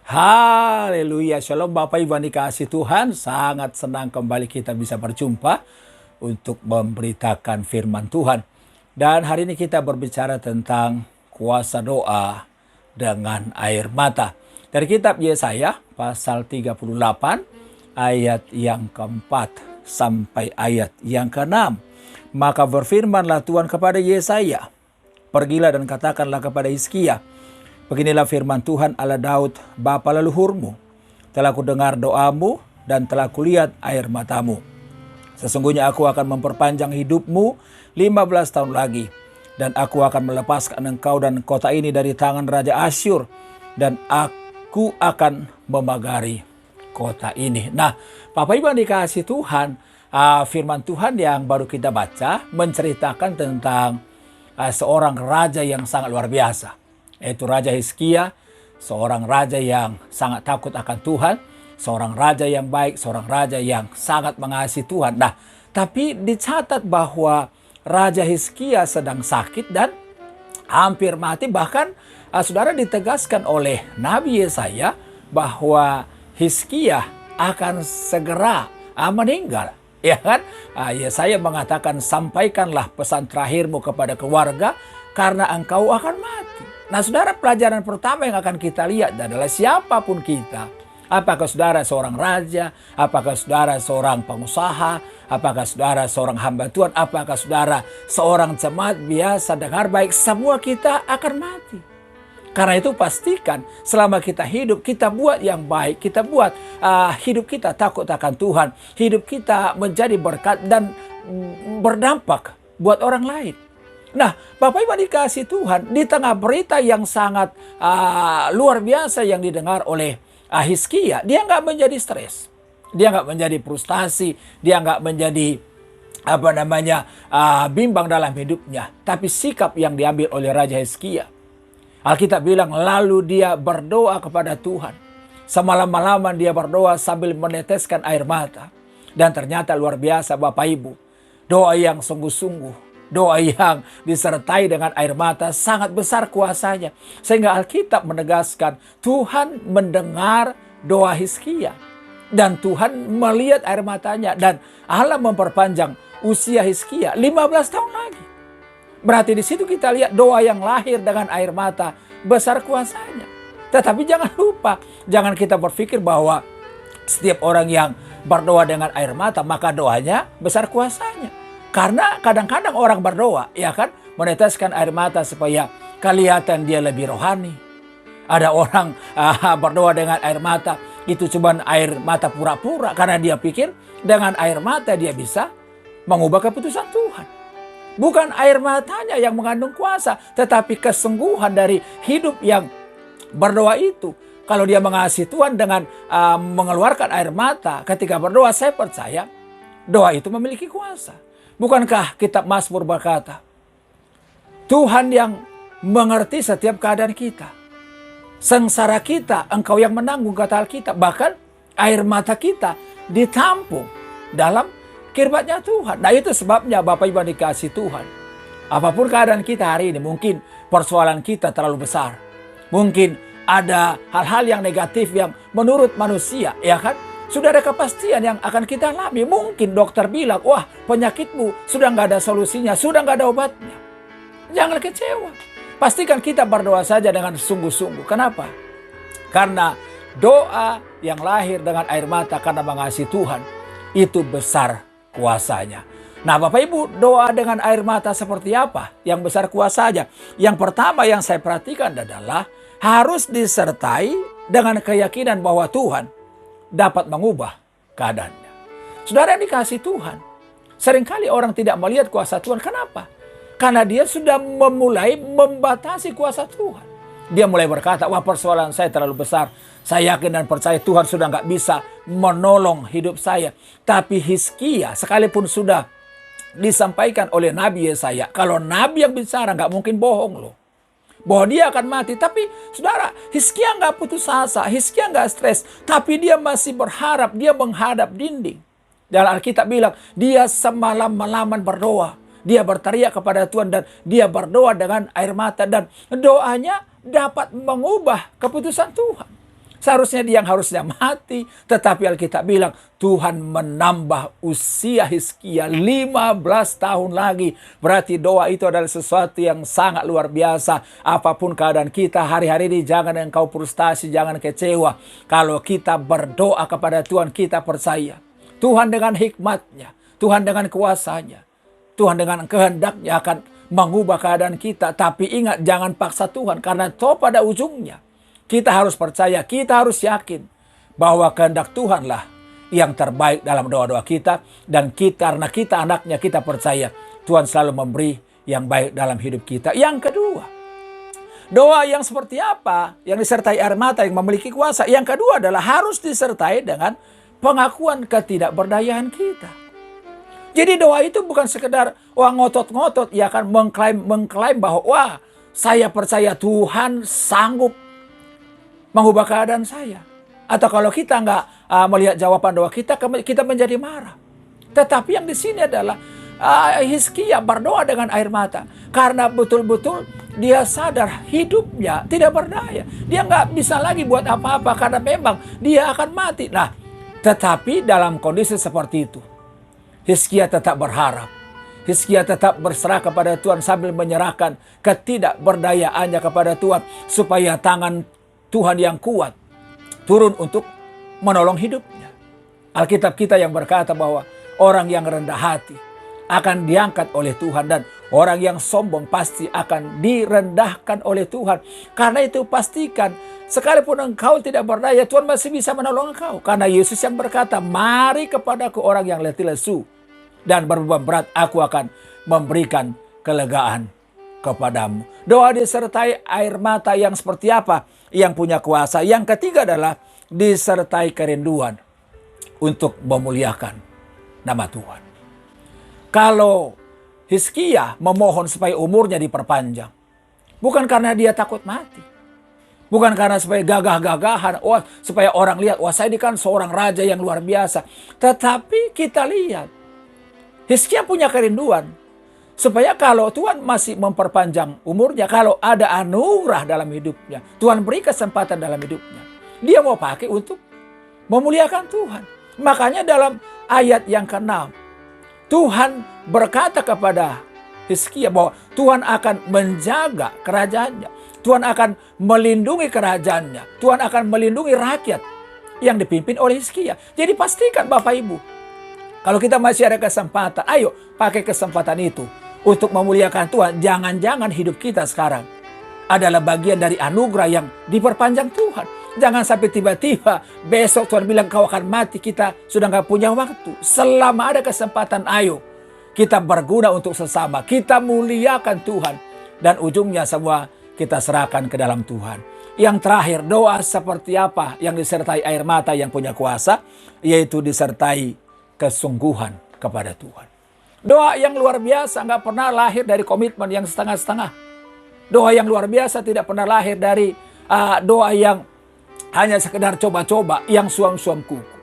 Haleluya, shalom Bapak Ibu yang dikasihi Tuhan. Sangat senang kembali kita bisa berjumpa untuk memberitakan firman Tuhan. Dan hari ini kita berbicara tentang kuasa doa dengan air mata. Dari kitab Yesaya pasal 38 ayat yang keempat sampai ayat yang keenam. Maka berfirmanlah Tuhan kepada Yesaya, pergilah dan katakanlah kepada Hizkia, beginilah firman Tuhan Allah Daud, bapa leluhurmu. Telah kudengar doamu dan telah kulihat air matamu. Sesungguhnya aku akan memperpanjang hidupmu 15 tahun lagi. Dan aku akan melepaskan engkau dan kota ini dari tangan Raja Asyur. Dan aku akan memagari kota ini. Nah, Bapak Ibu yang dikasihi Tuhan, firman Tuhan yang baru kita baca menceritakan tentang seorang raja yang sangat luar biasa. Yaitu Raja Hizkia, seorang raja yang sangat takut akan Tuhan, seorang raja yang baik, seorang raja yang sangat mengasihi Tuhan. Nah, tapi dicatat bahwa Raja Hizkia sedang sakit dan hampir mati. Bahkan saudara, ditegaskan oleh Nabi Yesaya bahwa Hizkia akan segera meninggal. Ya kan? Yesaya mengatakan, sampaikanlah pesan terakhirmu kepada keluarga karena engkau akan mati. Nah saudara, pelajaran pertama yang akan kita lihat adalah siapapun kita. Apakah saudara seorang raja, apakah saudara seorang pengusaha, apakah saudara seorang hamba Tuhan, apakah saudara seorang jemaat biasa, dengar baik, semua kita akan mati. Karena itu pastikan selama kita hidup, kita buat yang baik, kita buat hidup kita takut akan Tuhan, hidup kita menjadi berkat dan berdampak buat orang lain. Nah, Bapak Ibu dikasih Tuhan, di tengah berita yang sangat luar biasa yang didengar oleh Hizkia, dia nggak menjadi stres, dia nggak menjadi frustasi, dia nggak menjadi bimbang dalam hidupnya. Tapi sikap yang diambil oleh Raja Hizkia, Alkitab bilang lalu dia berdoa kepada Tuhan. Semalam-malaman dia berdoa sambil meneteskan air mata. Dan ternyata luar biasa Bapak Ibu, doa yang sungguh-sungguh, doa yang disertai dengan air mata sangat besar kuasanya. Sehingga Alkitab menegaskan Tuhan mendengar doa Hizkia. Dan Tuhan melihat air matanya. Dan Allah memperpanjang usia Hizkia 15 tahun lagi. Berarti di situ kita lihat doa yang lahir dengan air mata besar kuasanya. Tetapi jangan lupa, jangan kita berpikir bahwa setiap orang yang berdoa dengan air mata maka doanya besar kuasanya. Karena kadang-kadang orang berdoa, ya kan, meneteskan air mata supaya kelihatan dia lebih rohani. Ada orang berdoa dengan air mata, itu cuma air mata pura-pura. Karena dia pikir dengan air mata dia bisa mengubah keputusan Tuhan. Bukan air matanya yang mengandung kuasa, tetapi kesungguhan dari hidup yang berdoa itu. Kalau dia mengasihi Tuhan dengan mengeluarkan air mata ketika berdoa, saya percaya doa itu memiliki kuasa. Bukankah kitab Mazmur berkata, Tuhan yang mengerti setiap keadaan kita. Sengsara kita, engkau yang menanggung, kata Alkitab. Bahkan air mata kita ditampung dalam kirbatnya Tuhan. Nah itu sebabnya Bapak Ibu dikasih Tuhan. Apapun keadaan kita hari ini, mungkin persoalan kita terlalu besar. Mungkin ada hal-hal yang negatif yang menurut manusia, ya kan? Sudah ada kepastian yang akan kita alami. Mungkin dokter bilang, wah penyakitmu sudah nggak ada solusinya, sudah nggak ada obatnya. Jangan kecewa. Pastikan kita berdoa saja dengan sungguh-sungguh. Kenapa? Karena doa yang lahir dengan air mata karena mengasihi Tuhan, itu besar kuasanya. Nah Bapak Ibu, doa dengan air mata seperti apa yang besar kuasanya? Yang pertama yang saya perhatikan adalah harus disertai dengan keyakinan bahwa Tuhan dapat mengubah keadaannya. Saudara yang dikasih Tuhan, seringkali orang tidak melihat kuasa Tuhan. Kenapa? Karena dia sudah memulai membatasi kuasa Tuhan. Dia mulai berkata, wah persoalan saya terlalu besar. Saya yakin dan percaya Tuhan sudah nggak bisa menolong hidup saya. Tapi Hizkia sekalipun sudah disampaikan oleh Nabi Yesaya, kalau Nabi yang bicara nggak mungkin bohong loh. Bahwa dia akan mati. Tapi saudara, Hizkia nggak putus asa, Hizkia nggak stres. Tapi dia masih berharap, dia menghadap dinding. Dan Alkitab bilang, dia semalam-malaman berdoa. Dia berteriak kepada Tuhan dan dia berdoa dengan air mata. Dan doanya dapat mengubah keputusan Tuhan. Seharusnya dia yang harusnya mati. Tetapi Alkitab bilang Tuhan menambah usia Hizkia 15 tahun lagi. Berarti doa itu adalah sesuatu yang sangat luar biasa. Apapun keadaan kita hari-hari ini, jangan engkau frustasi, jangan kecewa. Kalau kita berdoa kepada Tuhan, kita percaya Tuhan dengan hikmatnya, Tuhan dengan kuasanya, Tuhan dengan kehendaknya akan mengubah keadaan kita. Tapi ingat, jangan paksa Tuhan, karena toh pada ujungnya kita harus percaya, kita harus yakin bahwa kehendak Tuhanlah yang terbaik dalam doa-doa kita. Dan karena kita anaknya, kita percaya Tuhan selalu memberi yang baik dalam hidup kita. Yang kedua, doa yang seperti apa? Yang disertai air mata yang memiliki kuasa. Yang kedua adalah harus disertai dengan pengakuan ketidakberdayaan kita. Jadi doa itu bukan sekedar ngotot-ngotot, ya kan, mengklaim bahwa wah, saya percaya Tuhan sanggup mengubah keadaan saya. Atau kalau kita nggak melihat jawaban doa kita, kita menjadi marah. Tetapi yang di sini adalah Hizkia berdoa dengan air mata. Karena betul-betul dia sadar hidupnya tidak berdaya. Dia nggak bisa lagi buat apa-apa karena memang dia akan mati. Nah, tetapi dalam kondisi seperti itu, Hizkia tetap berharap. Hizkia tetap berserah kepada Tuhan sambil menyerahkan ketidakberdayaannya kepada Tuhan. Supaya tangan Tuhan yang kuat turun untuk menolong hidupnya. Alkitab kita yang berkata bahwa orang yang rendah hati akan diangkat oleh Tuhan, dan orang yang sombong pasti akan direndahkan oleh Tuhan. Karena itu pastikan, sekalipun engkau tidak berdaya, Tuhan masih bisa menolong engkau. Karena Yesus yang berkata, mari kepadaku orang yang letih lesu dan berbeban berat, aku akan memberikan kelegaan kepadamu. Doa disertai air mata yang seperti apa? Yang punya kuasa. Yang ketiga adalah disertai kerinduan untuk memuliakan nama Tuhan. Kalau Hizkia memohon supaya umurnya diperpanjang, bukan karena dia takut mati, bukan karena supaya gagah-gagahan, supaya orang lihat, wah saya ini kan seorang raja yang luar biasa. Tetapi kita lihat, Hizkia punya kerinduan supaya kalau Tuhan masih memperpanjang umurnya, kalau ada anugerah dalam hidupnya, Tuhan beri kesempatan dalam hidupnya, dia mau pakai untuk memuliakan Tuhan. Makanya dalam ayat yang ke-6, Tuhan berkata kepada Hizkia bahwa Tuhan akan menjaga kerajaannya, Tuhan akan melindungi kerajaannya, Tuhan akan melindungi rakyat yang dipimpin oleh Hizkia. Jadi pastikan Bapak Ibu, kalau kita masih ada kesempatan, ayo pakai kesempatan itu untuk memuliakan Tuhan. Jangan-jangan hidup kita sekarang adalah bagian dari anugerah yang diperpanjang Tuhan. Jangan sampai tiba-tiba besok Tuhan bilang kau akan mati, kita sudah gak punya waktu. Selama ada kesempatan, ayo kita berguna untuk sesama. Kita muliakan Tuhan. Dan ujungnya semua kita serahkan ke dalam Tuhan. Yang terakhir, doa seperti apa yang disertai air mata yang punya kuasa? Yaitu disertai kesungguhan kepada Tuhan. Doa yang luar biasa gak pernah lahir dari komitmen yang setengah-setengah. Doa yang luar biasa tidak pernah lahir dari doa yang hanya sekedar coba-coba, yang suam-suam kuku.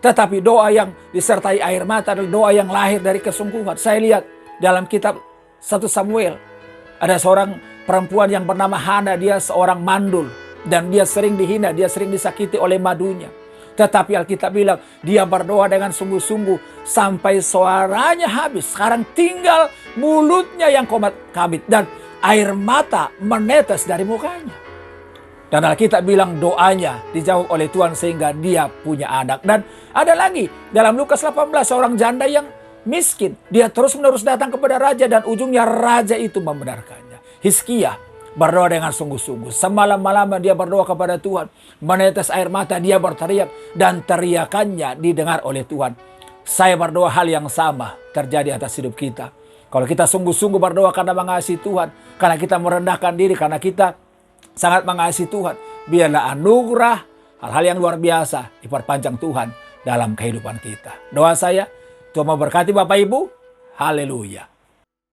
Tetapi doa yang disertai air mata adalah doa yang lahir dari kesungguhan. Saya lihat dalam kitab 1 Samuel, ada seorang perempuan yang bernama Hana. Dia seorang mandul dan dia sering dihina, dia sering disakiti oleh madunya. Tetapi Alkitab bilang dia berdoa dengan sungguh-sungguh sampai suaranya habis. Sekarang tinggal mulutnya yang kamit dan air mata menetes dari mukanya. Dan Alkitab bilang doanya dijawab oleh Tuhan sehingga dia punya anak. Dan ada lagi dalam Lukas 18, seorang janda yang miskin. Dia terus-menerus datang kepada raja dan ujungnya raja itu membenarkannya. Hizkia berdoa dengan sungguh-sungguh. Semalam-malaman dia berdoa kepada Tuhan. Menetes air mata, dia berteriak. Dan teriakannya didengar oleh Tuhan. Saya berdoa hal yang sama terjadi atas hidup kita. Kalau kita sungguh-sungguh berdoa karena mengasihi Tuhan. Karena kita merendahkan diri, karena kita sangat mengasihi Tuhan, biarlah anugerah, hal-hal yang luar biasa diperpanjang Tuhan dalam kehidupan kita. Doa saya, Tuhan memberkati Bapak Ibu. Haleluya.